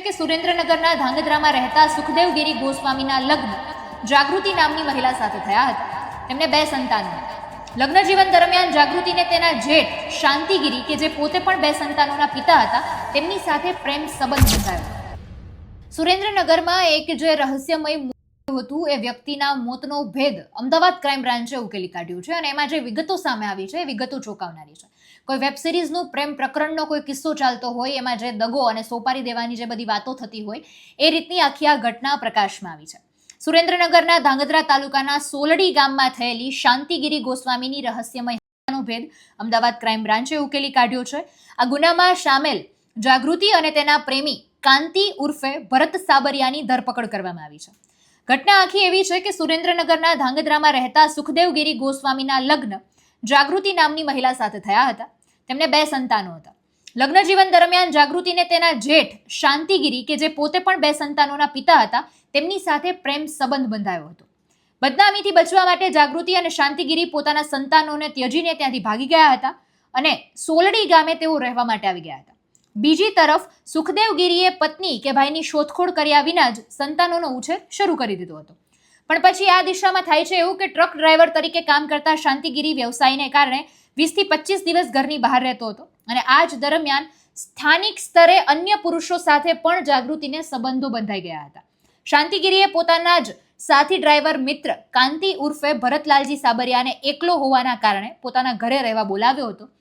કે સુરેન્દ્રનગરના ધાંગધ્રામાં રહેતા સુખદેવ ગિરી ગોસ્વામીના લગ્ન જાગૃતિ નામની મહિલા સાથે થયા હતા. તેમને 2 સંતાનો હતા. લગ્ન જીવન દરમિયાન જાગૃતિને તેના જેઠ શાંતિગીરી કે જે પોતે પણ 2 સંતાનોના પિતા હતા તેમની સાથે પ્રેમ સંબંધ બંધાયો. સુરેન્દ્રનગરમાં એક જે રહસ્યમય હતું એ વ્યક્તિના મોતનો ભેદ અમદાવાદ ક્રાઇમ બ્રાન્ચે ઉકેલી કાઢ્યું છે અને એમાં જે વિગતો સામે આવી છે એ વિગતો ચોંકાવનારી છે. કોઈ વેબ સિરીઝનું પ્રેમ પ્રકરણનો કોઈ કિસ્સો ચાલતો હોય એમાં જે દગો અને સોપારી દેવાની જે બધી વાતો થતી હોય એ રીતની આખી આ ઘટના પ્રકાશમાં આવી છે. સુરેન્દ્રનગરના ધાંગધ્રા તાલુકાના સોલડી ગામમાં થયેલી શાંતિગીરી ગોસ્વામીની રહસ્યમય હત્યાનો ભેદ અમદાવાદ ક્રાઇમ બ્રાન્ચે ઉકેલી કાઢ્યો છે. આ ગુનામાં સામેલ જાગૃતિ અને તેના પ્રેમી કાંતિ ઉર્ફે ભરત સાબરિયાની ધરપકડ કરવામાં આવી છે. ઘટના આખી એવી છે કે સુરેન્દ્રનગરના ધાંગધ્રામાં રહેતા સુખદેવ ગિરી ગોસ્વામીના લગ્ન જાગૃતિ નામની મહિલા સાથે થયા હતા. તેમને 2 સંતાનો હતા. લગ્ન જીવન દરમિયાન જાગૃતિને તેના જેઠ શાંતિગીરી કે જે પોતે પણ 2 સંતાનોના પિતા હતા તેમની સાથે પ્રેમ સંબંધ બંધાયો હતો. બદનામીથી બચવા માટે જાગૃતિ અને શાંતિગીરી પોતાના સંતાનોને ત્યજીને ત્યાંથી ભાગી ગયા હતા અને સોલડી ગામે તેઓ રહેવા માટે આવી ગયા હતા. બીજી તરફ સુખદેવગીરીએ પત્ની કે ભાઈની શોધખોળ કર્યા વિના જ સંતાનોનો ઉછેર શરૂ કરી દીધો હતો. પણ પછી આ દિશામાં થાય છે એવું કે ટ્રક ડ્રાઈવર તરીકે કામ કરતા શાંતિગીરી વ્યવસાયને કારણે 20 થી 25 દિવસ ઘરની બહાર રહેતો હતો અને આ જ દરમિયાન સ્થાનિક સ્તરે અન્ય પુરુષો સાથે પણ જાગૃતિને સંબંધો બંધાઈ ગયા હતા. શાંતિગીરીએ પોતાના જ સાથી ડ્રાઈવર મિત્ર કાંતિ ઉર્ફે ભરતલાલજી સાબરિયાને એકલો હોવાના કારણે પોતાના ઘરે રહેવા બોલાવ્યો હતો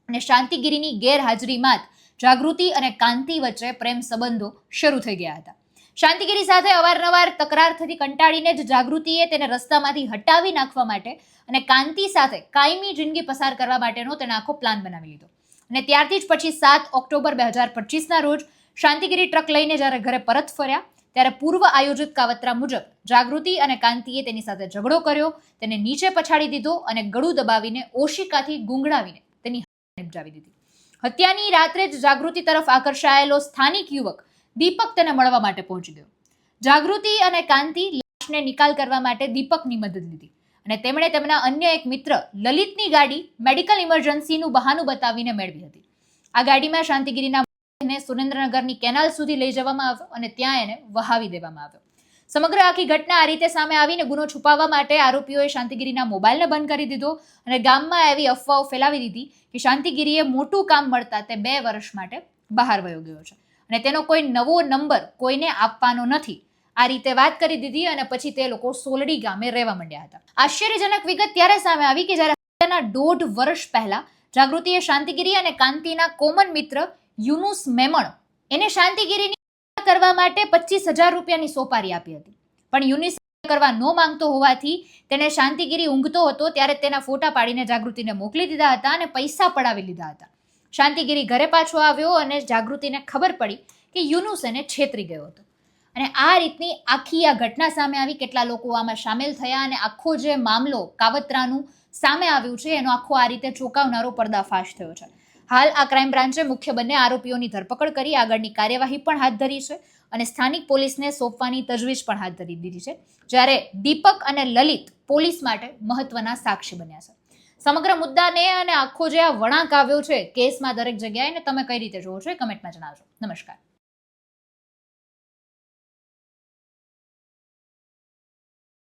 અને શાંતિગીરીની ગેરહાજરીમાં જ જાગૃતિ અને કાંતિ વચ્ચે પ્રેમ સંબંધો શરૂ થઈ ગયા હતા. શાંતિગીરી સાથે અવારનવાર તકરાર થતી કંટાળીને જ જાગૃતિએ તેને રસ્તામાંથી હટાવી નાખવા માટે અને કાંતિ સાથે કાયમી જિંદગી પસાર કરવા માટેનો તેણે આખો પ્લાન બનાવી લીધો અને ત્યારથી જ પછી 7 ઓક્ટોબર 2025ના રોજ શાંતિગીરી ટ્રક લઈને જ્યારે ઘરે પરત ફર્યા ત્યારે પૂર્વ આયોજિત કાવતરા મુજબ જાગૃતિ અને કાંતિએ તેની સાથે ઝઘડો કર્યો, તેને નીચે પછાડી દીધો અને ગળું દબાવીને ઓશિકાથી ગુંગળાવીને તેની નિપજાવી દીધી. હત્યાની રાત્રે જ જાગૃતિ તરફ આકર્ષાયેલો સ્થાનિક યુવક દીપક તેને મળવા માટે પહોંચી ગયો. જાગૃતિ અને કાંતિ લાશને નિકાલ કરવા માટે દીપકની મદદ લીધી અને તેમણે તેમના અન્ય એક મિત્ર લલિતની ગાડી મેડિકલ ઇમરજન્સીનું બહાનું બતાવીને મેળવી હતી. આ ગાડીમાં શાંતિગીરીના મૃતદેહને સુરેન્દ્રનગરની કેનાલ સુધી લઈ જવામાં આવ્યો અને ત્યાં એને વહાવી દેવામાં આવ્યો. સમગ્ર આખી ઘટના આ રીતે સામે આવીને ગુનો છુપાવવા માટે આરોપીઓએ શાંતિગીરીના મોબાઈલને બંધ કરી દીધો અને ગામમાં એવી અફવાઓ ફેલાવી દીધી કે શાંતિગીરીએ મોટું કામ મળતા તે 2 વર્ષ માટે બહાર વયો ગયો છે અને તેનો કોઈ નવો નંબર કોઈને આપવાનો નથી. આ રીતે વાત કરી દીધી અને પછી તે લોકો સોલડી ગામે રહેવા માંડ્યા હતા. આશ્ચર્યજનક વિગત ત્યારે સામે આવી કે જ્યારે તેના 1.5 વર્ષ પહેલા જાગૃતિએ શાંતિગીરી અને કાંતિના કોમન મિત્ર યુનુસ મેમણ એને શાંતિગીરીની કરવા માટે 25,000 રૂપિયાની સોપારી આપી હતી. પણ યુનુસ કરવા ન માંગતો હોવાથી તેને શાંતિગીરી ઊંઘતો હતો ત્યારે તેના ફોટા પાડીને જાગૃતિને મોકલી દીધા હતા અને પૈસા પડાવી લીધા હતા. શાંતિગીરી ઘરે પાછો આવ્યો અને જાગૃતિને ખબર પડી કે યુનુસ એને છેતરી ગયો હતો અને આ રીતની આખી આ ઘટના સામે આવી. કેટલા લોકો આમાં સામેલ થયા અને આખો જે મામલો કાવતરાનું સામે આવ્યું છે એનો આખો આ રીતે ચોંકાવનારો પર્દાફાશ થયો છે. હાલ આ ક્રાઇમ બ્રાન્ચે મુખ્ય બંને આરોપીઓની ધરપકડ કરી આગળની કાર્યવાહી પણ હાથ ધરી છે અને સ્થાનિક પોલીસને સોંપવાની તજવીજ પણ હાથ ધરી દીધી છે. જ્યારે દીપક અને લલિત પોલીસ માટે મહત્વના સાક્ષી બન્યા છે. સમગ્ર મુદ્દાને અને આખો જે આ વળાંક આવ્યો છે કેસમાં દરેક જગ્યાએ ને તમે કઈ રીતે જોવો છો એ કમેન્ટમાં જણાવજો. નમસ્કાર.